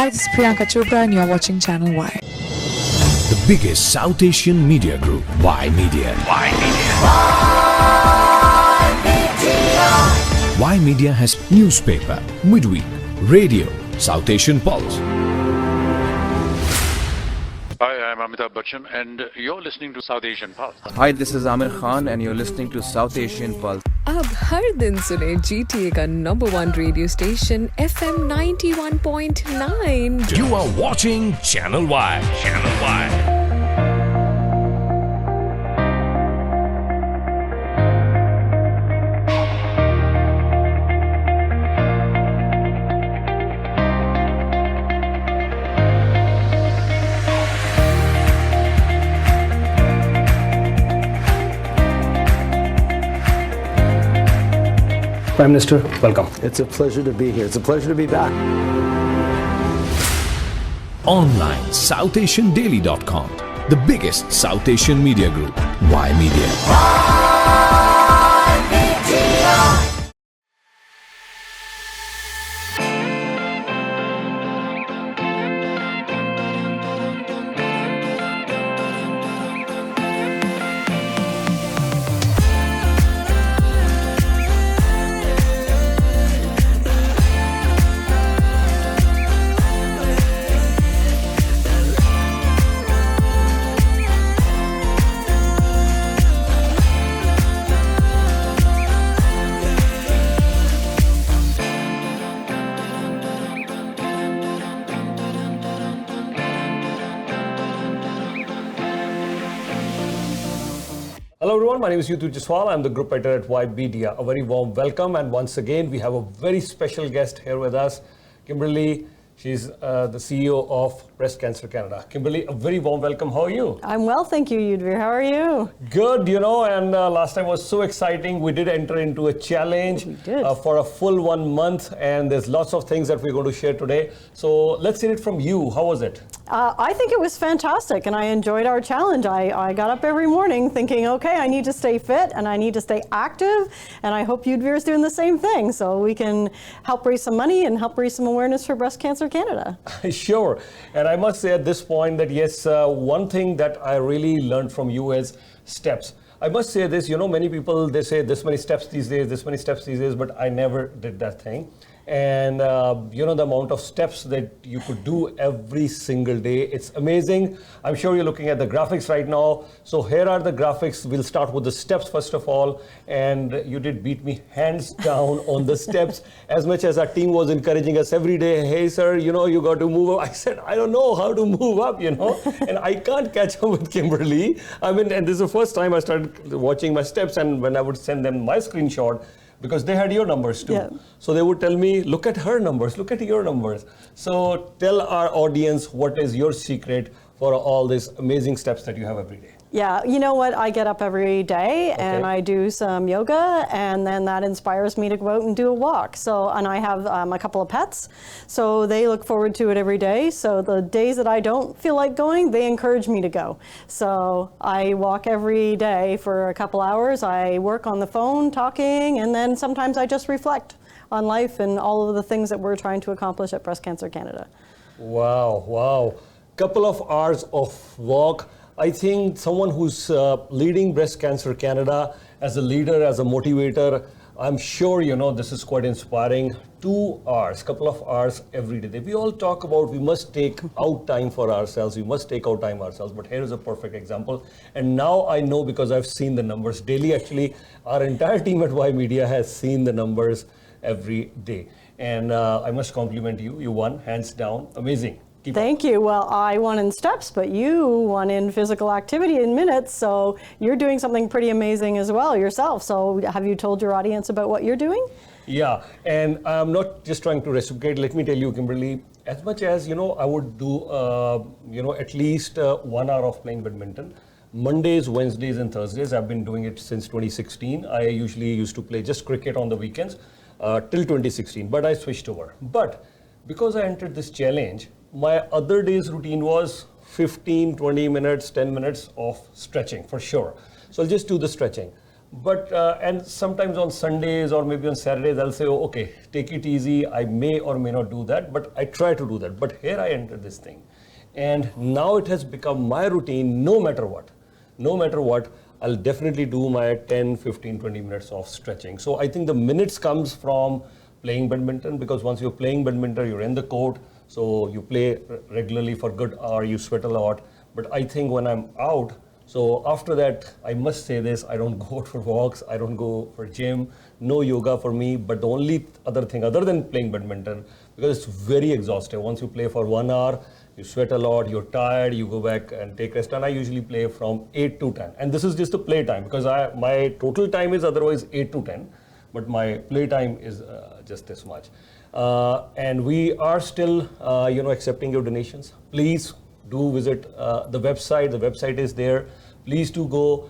Hi, this is Priyanka Chopra and you're watching Channel Y. The biggest South Asian media group, Y Media. Y Media has newspaper, midweek, radio, South Asian Pulse. Hi, I'm Amitabh Bachchan and you're listening to South Asian Pulse. Hi, this is Amir Khan and you're listening to South Asian Pulse. अब हर दिन सुने GTA का #1 radio station FM 91.9. You are watching Channel Y. Channel Y. Prime Minister, welcome. It's a pleasure to be here. It's a pleasure to be back. Online, SouthAsianDaily.com. The biggest South Asian media group, Y Media. Hello everyone, my name is Jadoo Jaswal. I'm the group editor at Y Media. A very warm welcome, and once again we have a very special guest here with us, Kimberly. She's the CEO of Breast Cancer Canada. Kimberly, a very warm welcome. How are you? I'm well, thank you, Yudhvir. How are you? Good, and last time was so exciting. We did enter into a challenge for a full 1 month, and there's lots of things that we're going to share today. So let's hear it from you. How was it? I think it was fantastic, and I enjoyed our challenge. I got up every morning thinking, okay, I need to stay fit, and I need to stay active, and I hope Yudhvir is doing the same thing, so we can help raise some money and help raise some awareness for Breast Cancer Canada. Sure. And I must say at this point that yes, one thing that I really learned from you is steps. I must say this, many people, they say this many steps these days, this many steps these days, but I never did that thing. And the amount of steps that you could do every single day, it's amazing. I'm sure you're looking at the graphics right now. So here are the graphics. We'll start with the steps first of all. And you did beat me hands down on the steps, as much as our team was encouraging us every day. Hey sir, you got to move up. I said, I don't know how to move up, and I can't catch up with Kimberly. And this is the first time I started watching my steps, and when I would send them my screenshot, because they had your numbers too. Yeah. So they would tell me, look at her numbers, look at your numbers. So tell our audience, what is your secret for all these amazing steps that you have every day? Yeah, you know what? I get up every day and I do some yoga, and then that inspires me to go out and do a walk. And I have a couple of pets, so they look forward to it every day. So the days that I don't feel like going, they encourage me to go. So I walk every day for a couple hours. I work on the phone talking, and then sometimes I just reflect on life and all of the things that we're trying to accomplish at Breast Cancer Canada. Wow. Couple of hours of walk. I think someone who's leading Breast Cancer Canada as a leader, as a motivator, I'm sure this is quite inspiring. 2 hours, couple of hours every day. We all talk about we must take out time for ourselves, but here is a perfect example. And now I know, because I've seen the numbers daily. Actually, our entire team at Y Media has seen the numbers every day. And I must compliment you. You won, hands down. Amazing. Thank you. Well, I won in steps, but you won in physical activity in minutes, so you're doing something pretty amazing as well yourself. So have you told your audience about what you're doing? Yeah, and I'm not just trying to reciprocate. Let me tell you, Kimberly, as much as, I would do, at least 1 hour of playing badminton. Mondays, Wednesdays, and Thursdays, I've been doing it since 2016. I usually used to play just cricket on the weekends till 2016, but I switched over. But because I entered this challenge, my other day's routine was 15, 20 minutes, 10 minutes of stretching for sure. So I'll just do the stretching. But and sometimes on Sundays or maybe on Saturdays, I'll say, oh, okay, take it easy. I may or may not do that, but I try to do that. But here I enter this thing. And now it has become my routine, no matter what. No matter what, I'll definitely do my 10, 15, 20 minutes of stretching. So I think the minutes comes from playing badminton, because once you're playing badminton, you're in the court. So you play regularly for good hour, you sweat a lot. But I think when I'm out, so after that, I must say this, I don't go out for walks, I don't go for gym, no yoga for me. But the only other thing other than playing badminton, because it's very exhaustive. Once you play for 1 hour, you sweat a lot, you're tired, you go back and take rest. And I usually play from 8 to 10. And this is just the play time, because my total time is otherwise 8 to 10. But my play time is just this much. And we are still, accepting your donations. Please do visit the website. The website is there. Please do go.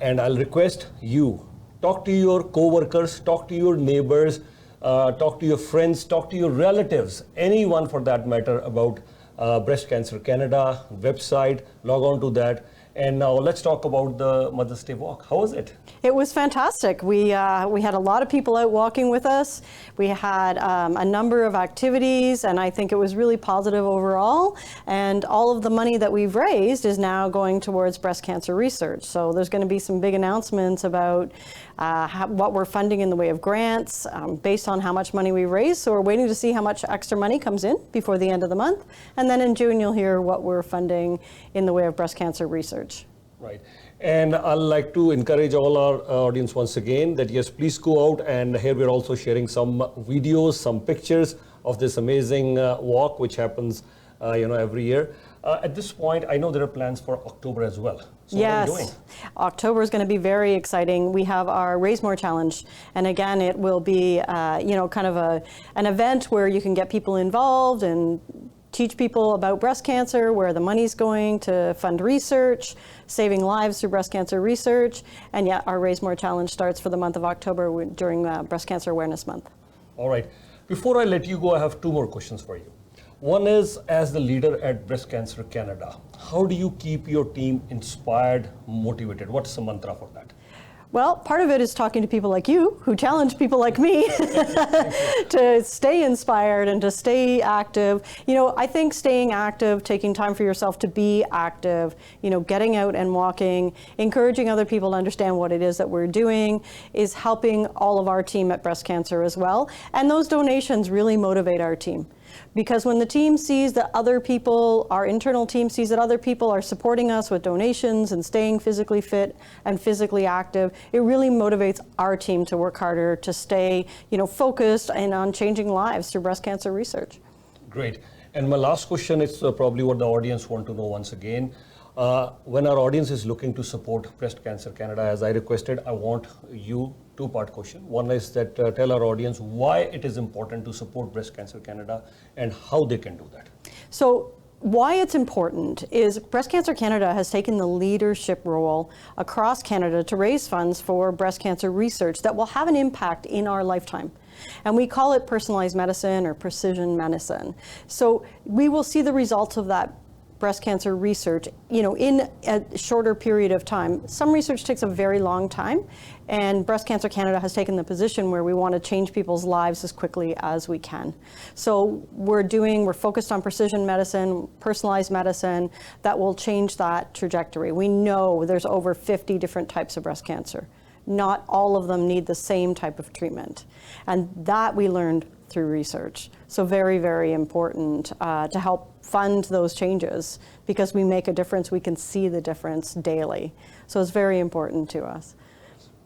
And I'll request you, talk to your co-workers, talk to your neighbors, talk to your friends, talk to your relatives, anyone for that matter about Breast Cancer Canada website. Log on to that. And now let's talk about the Mother's Day walk. How was it? It was fantastic. We had a lot of people out walking with us. We had a number of activities, and I think it was really positive overall. And all of the money that we've raised is now going towards breast cancer research. So there's going to be some big announcements about what we're funding in the way of grants based on how much money we raised. So we're waiting to see how much extra money comes in before the end of the month. And then in June, you'll hear what we're funding in the way of breast cancer research. Right. And I'd like to encourage all our audience once again that yes, please go out, and here we're also sharing some videos, some pictures of this amazing walk which happens every year. At this point, I know there are plans for October as well. So yes, what are you doing? October is going to be very exciting. We have our Raise More Challenge, and again, it will be kind of an event where you can get people involved and teach people about breast cancer, where the money's going to fund research, saving lives through breast cancer research. And yeah, our Raise More Challenge starts for the month of October during Breast Cancer Awareness Month. All right. Before I let you go, I have 2 more questions for you. One is, as the leader at Breast Cancer Canada, how do you keep your team inspired, motivated? What's the mantra for that? Well, part of it is talking to people like you, who challenge people like me to stay inspired and to stay active. I think staying active, taking time for yourself to be active, getting out and walking, encouraging other people to understand what it is that we're doing is helping all of our team at Breast Cancer as well. And those donations really motivate our team. Because when the team sees that other people, our internal team sees that other people are supporting us with donations and staying physically fit and physically active, it really motivates our team to work harder, to stay, focused and on changing lives through breast cancer research. Great. And my last question is probably what the audience want to know once again. When our audience is looking to support Breast Cancer Canada, as I requested, I want you 2-part question. One is that tell our audience why it is important to support Breast Cancer Canada and how they can do that. So why it's important is Breast Cancer Canada has taken the leadership role across Canada to raise funds for breast cancer research that will have an impact in our lifetime. And we call it personalized medicine or precision medicine. So we will see the results of that breast cancer research, in a shorter period of time. Some research takes a very long time, and Breast Cancer Canada has taken the position where we want to change people's lives as quickly as we can. So we're focused on precision medicine, personalized medicine that will change that trajectory. We know there's over 50 different types of breast cancer. Not all of them need the same type of treatment. And that we learned through research. So very, very important to help fund those changes, because we make a difference, we can see the difference daily. So it's very important to us.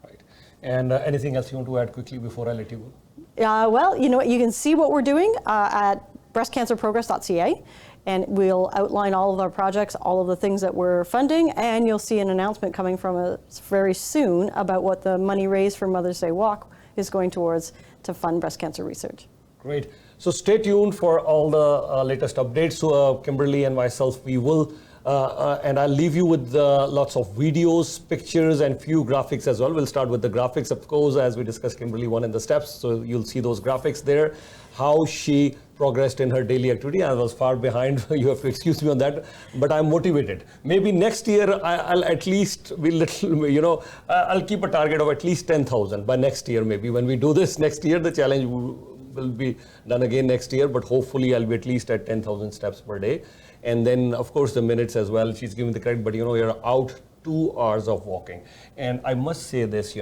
Right. And anything else you want to add quickly before I let you go? Well, you can see what we're doing at breastcancerprogress.ca, and we'll outline all of our projects, all of the things that we're funding, and you'll see an announcement coming from us very soon about what the money raised for Mother's Day Walk is going towards to fund breast cancer research. Great. So stay tuned for all the latest updates. So Kimberly and myself, we will And I'll leave you with lots of videos, pictures, and few graphics as well. We'll start with the graphics, of course, as we discussed Kimberly one in the steps. So you'll see those graphics there, how she progressed in her daily activity. I was far behind. You have to excuse me on that, but I'm motivated. Maybe next year I'll at least be little, I'll keep a target of at least 10,000 by next year. Maybe when we do this next year, the challenge will be done again next year, but hopefully I'll be at least at 10,000 steps per day. And then, of course, the minutes as well. She's giving the credit, but you're out 2 hours of walking. And I must say this,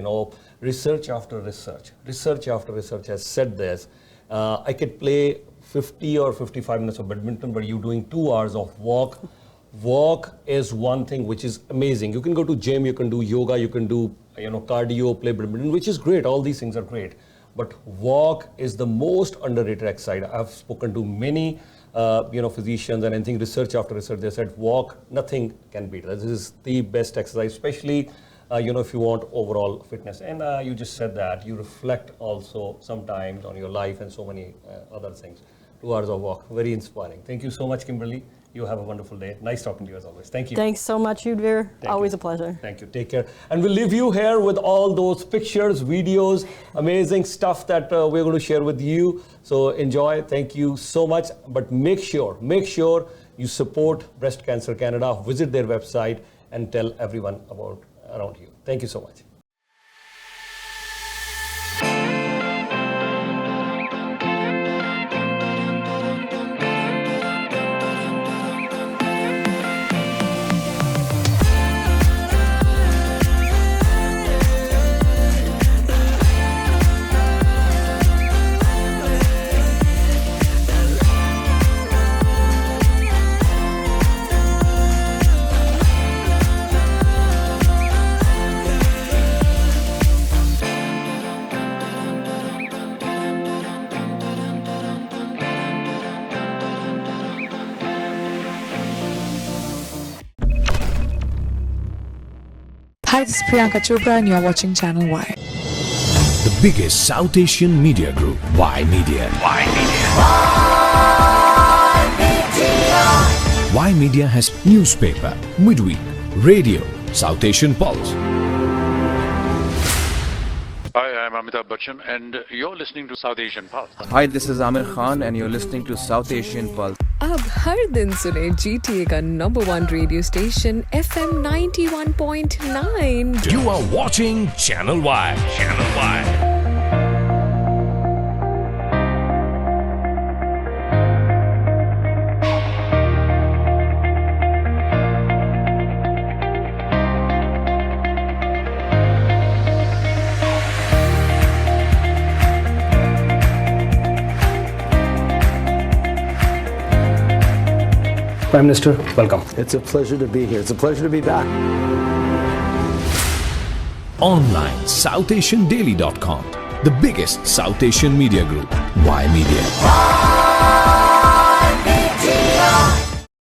research after research has said this. I could play 50 or 55 minutes of badminton, but you're doing 2 hours of walk. Walk is one thing which is amazing. You can go to gym, you can do yoga, you can do cardio, play badminton, which is great. All these things are great. But walk is the most underrated exercise. I've spoken to many physicians, and I think research after research, they said walk, nothing can beat. This is the best exercise, especially if you want overall fitness. And you just said that you reflect also sometimes on your life and so many other things. 2 hours of walk, very inspiring. Thank you so much, Kimberly. You have a wonderful day. Nice talking to you as always. Thank you. Thanks so much, Yudhvir. Always a pleasure. Thank you. Take care. And we'll leave you here with all those pictures, videos, amazing stuff that we're going to share with you. So enjoy. Thank you so much. But make sure you support Breast Cancer Canada. Visit their website and tell everyone about around you. Thank you so much. Hi, this is Priyanka Chopra and you're watching Channel Y. The biggest South Asian media group, Y Media. Y Media has newspaper, midweek, radio, South Asian Pulse. Hi, I'm Amitabh Bachchan, and you're listening to South Asian Pulse. Hi, this is Amir Khan and you're listening to South Asian Pulse. अब हर दिन सुने GTA का number 1 radio station FM 91.9. You are watching Channel Y. Channel Y. Prime Minister, welcome. It's a pleasure to be here. It's a pleasure to be back. Online, SouthAsianDaily.com. The biggest South Asian media group, Y Media.